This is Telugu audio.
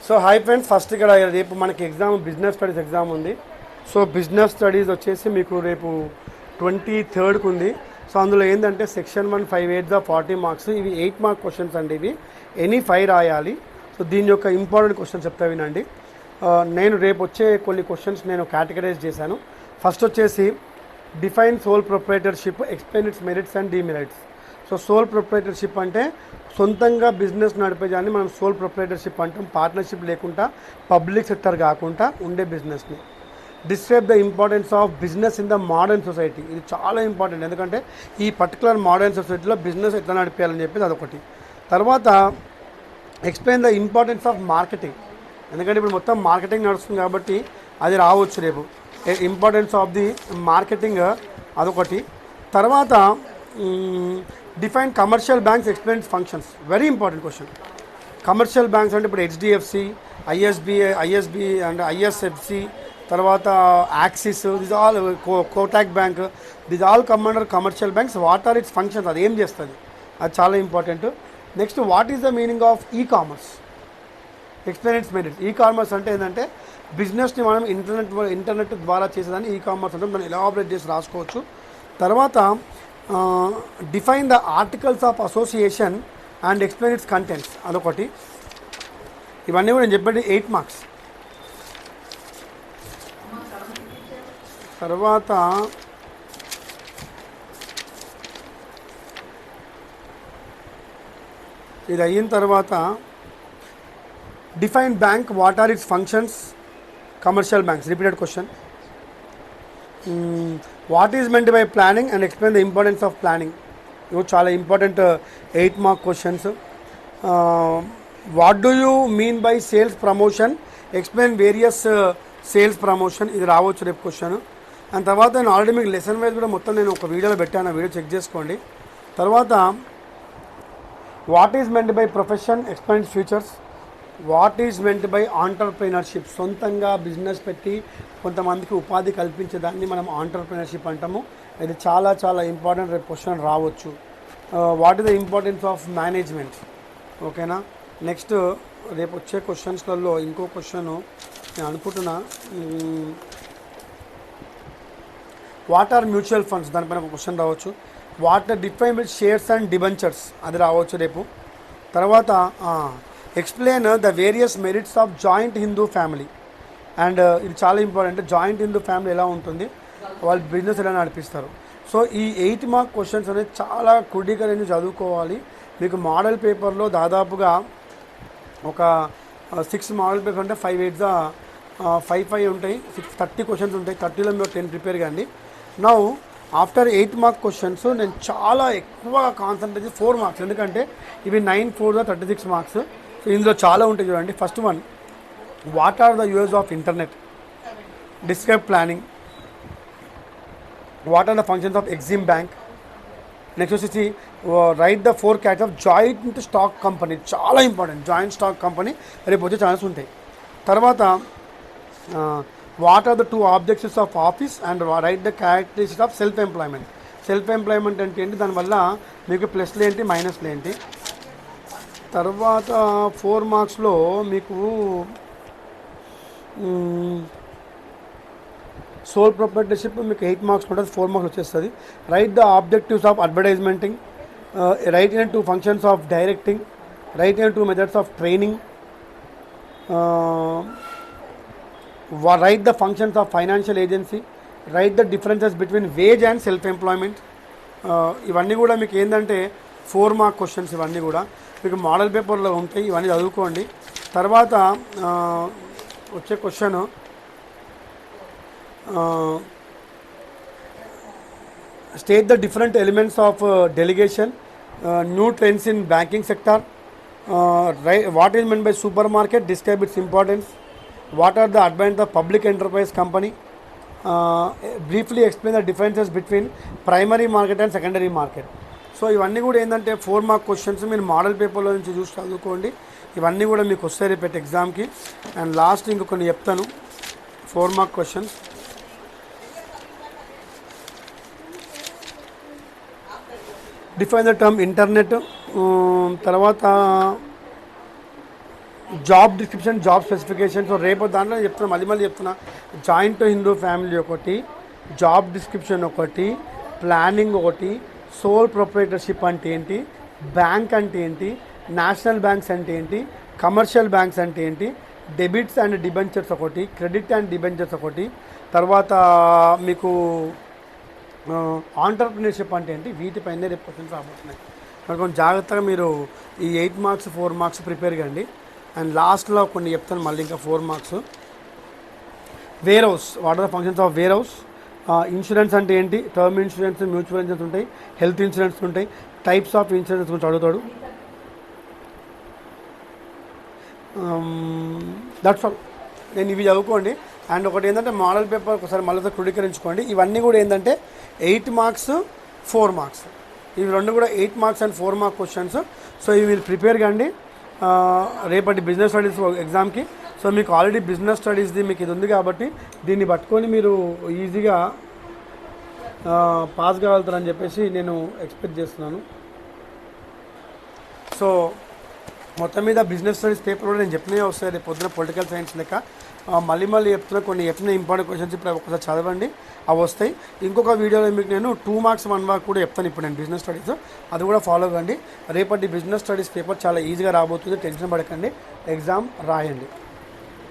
సో హాయ్ ఫ్రెండ్స్, ఫస్ట్ ఇక్కడ రేపు మనకి ఎగ్జామ్ బిజినెస్ స్టడీస్ ఎగ్జామ్ ఉంది. సో బిజినెస్ స్టడీస్ వచ్చేసి మీకు రేపు 23rd ఉంది. సో అందులో ఏంటంటే సెక్షన్ 1 5 8 40 మార్క్స్. ఇవి 8 మార్క్ క్వశ్చన్స్ అండి. ఇవి ఎనీ 5 రాయాలి. సో దీని యొక్క ఇంపార్టెంట్ క్వశ్చన్స్ చెప్తా వినండి. నేను రేపు వచ్చే కొన్ని క్వశ్చన్స్ నేను కేటగరైజ్ చేశాను. ఫస్ట్ వచ్చేసి define sole proprietorship, explain its merits and demerits. So sole proprietorship అంటే సొంతంగా బిజినెస్ నడిపేదాన్ని మనం సోల్ ప్రొప్రైటర్షిప్ అంటాం. పార్ట్నర్షిప్ లేకుండా పబ్లిక్ సెక్టర్ కాకుండా ఉండే బిజినెస్ని. Describe the importance of business in the modern society. ఇది చాలా ఇంపార్టెంట్, ఎందుకంటే ఈ పర్టికులర్ మోడర్న్ సొసైటీలో బిజినెస్ ఎట్లా నడిపేయాలని చెప్పేసి అదొకటి. తర్వాత explain the importance of marketing, ఎందుకంటే ఇప్పుడు మొత్తం మార్కెటింగ్ నడుస్తుంది కాబట్టి అది రావచ్చు రేపు. ఇంపార్టెన్స్ ఆఫ్ ది మార్కెటింగ్ అదొకటి. తర్వాత define commercial banks, explain functions. Very important question. Commercial banks అంటే ఇప్పుడు హెచ్డిఎఫ్సి, ఐఎస్బి అండ్ ఐఎస్ఎఫ్సి, తర్వాత Axis, this all, Kotak bank, this all come under commercial banks. What are its functions, అది ఏం చేస్తుంది, అది చాలా important. Next, what is the meaning of e commerce, explain its merits. E commerce అంటే ఏంటంటే బిజినెస్ని మనం ఇంటర్నెట్ ద్వారా చేసేదాన్ని ఈ కామర్స్ అంటే మనం ఎలాబరేట్ చేసి రాసుకోవచ్చు. తర్వాత define the articles of association and explain its contents, అదొకటి. ఇవన్నీ కూడా నేను చెప్పండి 8 మార్క్స్. తర్వాత ఇది అయిన తర్వాత define bank, what are its functions, commercial banks, repeated question. What is meant by planning and explain the importance of planning. ఇవి చాలా important 8 mark questions. What do you mean by sales promotion, explain various sales promotion. ఇది రావచ్చు రేపు క్వశ్చన్. అండ్ తర్వాత నేను ఆల్రెడీ మీకు లెసన్ వైజ్ కూడా మొత్తం నేను ఒక వీడియోలో పెట్టాను, ఆ వీడియో చెక్ చేసుకోండి. తర్వాత what is meant by profession, explain futures. What is meant by entrepreneurship, సొంతంగా బిజినెస్ పెట్టి కొంతమందికి ఉపాధి కల్పించేదాన్ని మనం ఆంటర్ప్రినర్షిప్ అంటాము. ఇది చాలా చాలా ఇంపార్టెంట్, రేపు క్వశ్చన్ రావచ్చు. What is the importance of management, ఓకేనా. నెక్స్ట్ రేపు వచ్చే క్వశ్చన్స్లలో ఇంకో క్వశ్చన్ నేను అనుకుంటున్నా, వాట్ ఆర్ మ్యూచువల్ ఫండ్స్, దానిపైన ఒక క్వశ్చన్ రావచ్చు. What define with shares and debentures, అది రావచ్చు రేపు. తర్వాత explain the various merits of joint Hindu family. And ఇది చాలా ఇంపార్టెంట్, జాయింట్ హిందూ ఫ్యామిలీ ఎలా ఉంటుంది, వాళ్ళు బిజినెస్ ఎలా నడిపిస్తారు. సో ఈ 8 మార్క్ క్వశ్చన్స్ అనేది చాలా క్రిటికల్ చదువుకోవాలి. మీకు మోడల్ పేపర్లో దాదాపుగా ఒక 6 మోడల్ పేపర్ అంటే 5 8 5 ఉంటాయి, 30 క్వశ్చన్స్ ఉంటాయి. 30లో మీరు 10 ప్రిపేర్ కాండి. నౌ ఆఫ్టర్ 8 మార్క్ క్వశ్చన్స్ నేను చాలా ఎక్కువగా కాన్సన్ట్రేట్ చేసి 4 మార్క్స్, ఎందుకంటే ఇవి 9 4 36 మార్క్స్. సో ఇందులో చాలా ఉంటాయి చూడండి. First one, what are the use of internet, describe planning, what are the functions of EXIM bank. Next వచ్చేసి write the 4 characters of joint stock company, చాలా ఇంపార్టెంట్. జాయింట్ స్టాక్ కంపెనీ రేపు వచ్చే ఛాన్స్ ఉంటాయి. తర్వాత what are the 2 objectives of office and write the characteristics of self employment. Self employment అంటే ఏంటి, దానివల్ల మీకు ప్లస్లు ఏంటి మైనస్లు ఏంటి. తర్వాత 4 మార్క్స్లో మీకు సోల్ ప్రొప్రైటర్షిప్ మీకు 8 మార్క్స్ ఉంటుంది, 4 మార్క్స్ వచ్చేస్తుంది. Write the objectives of advertising, write in 2 functions of directing, write in 2 methods of training, write the functions of financial agency, write the differences between wage and self employment. ఇవన్నీ కూడా మీకు ఏంటంటే 4 మార్క్ క్వశ్చన్స్. ఇవన్నీ కూడా మీకు మోడల్ పేపర్లో ఉంటాయి, ఇవన్నీ చదువుకోండి. తర్వాత వచ్చే question, state the different elements of delegation, new trends in banking sector, what is meant by supermarket, describe its importance, what are the advantage of public enterprise company, briefly explain the differences between primary market and secondary market. So ఇవన్నీ కూడా ఏంటంటే 4 మార్క్ క్వశ్చన్స్ మీరు మోడల్ పేపర్లో నుంచి చూసి చదువుకోండి. ఇవన్నీ కూడా మీకు వస్తాయి రేపటి ఎగ్జామ్కి. అండ్ లాస్ట్ ఇంక కొన్ని చెప్తాను 4 mark questions. Define the term internet. తర్వాత job description, job specification. So రేపు దాంట్లో చెప్తున్నా, మళ్ళీ చెప్తున్నా, జాయింట్ హిందూ ఫ్యామిలీ ఒకటి, జాబ్ డిస్క్రిప్షన్ ఒకటి, ప్లానింగ్ ఒకటి, సోల్ ప్రొప్రైటర్షిప్ అంటే ఏంటి, బ్యాంక్ అంటే ఏంటి, నేషనల్ బ్యాంక్స్ అంటే ఏంటి, కమర్షియల్ బ్యాంక్స్ అంటే ఏంటి, డెబిట్స్ అండ్ డిబెంచర్స్ ఒకటి, క్రెడిట్ అండ్ డిబెంచర్స్ ఒకటి, తర్వాత మీకు ఆంటర్ప్రినర్షిప్ అంటే ఏంటి, వీటిపైనే రేపు క్వశ్చన్స్ రాబోతున్నాయి. మరి కొంచెం జాగ్రత్తగా మీరు ఈ 8 మార్క్స్ 4 మార్క్స్ ప్రిపేర్ కండి. అండ్ లాస్ట్లో కొన్ని చెప్తాను మళ్ళీ ఇంకా 4 marks. Warehouse, what are the functions of warehouse, insurance అంటే ఏంటి, టర్మ్ ఇన్సూరెన్స్, మ్యూచువల్ ఇన్సూరెన్స్ ఉంటాయి, హెల్త్ ఇన్సూరెన్స్ ఉంటాయి, టైప్స్ ఆఫ్ ఇన్సూరెన్స్ గురించి అడుగుతాడు. That's all. నేను ఇవి చదువుకోండి. అండ్ ఒకటి ఏంటంటే మోడల్ పేపర్ ఒకసారి మళ్ళీ క్రోడీకరించుకోండి. ఇవన్నీ కూడా ఏంటంటే 8 మార్క్స్ 4 మార్క్స్, ఇవి రెండు కూడా 8 marks and 4 mark questions. So ఇవి మీరు ప్రిపేర్ కండి రేపటి బిజినెస్ స్టడీస్ ఎగ్జామ్కి. సో మీకు ఆల్రెడీ బిజినెస్ స్టడీస్ది మీకు ఇది ఉంది కాబట్టి దీన్ని పట్టుకొని మీరు ఈజీగా పాస్ కాగలుగుతారని చెప్పేసి నేను ఎక్స్పెక్ట్ చేస్తున్నాను. సో మొత్తం మీద బిజినెస్ స్టడీస్ పేపర్ కూడా నేను చెప్పినవి వస్తాయి రేపు పొద్దున పొలిటికల్ సైన్స్ లెక్క. మళ్ళీ చెప్తున్నా, కొన్ని ఎట్లా ఇంపార్టెంట్ క్వశ్చన్స్ ఇప్పుడు ఒకసారి చదవండి, అవి వస్తాయి. ఇంకొక వీడియోలో మీకు నేను 2 మార్క్స్ 1 మార్క్ కూడా చెప్తాను ఇప్పుడు నేను బిజినెస్ స్టడీస్, అది కూడా ఫాలో కండి. రేపటి బిజినెస్ స్టడీస్ పేపర్ చాలా ఈజీగా రాబోతుంది, టెన్షన్ పడకండి, ఎగ్జామ్ రాయండి.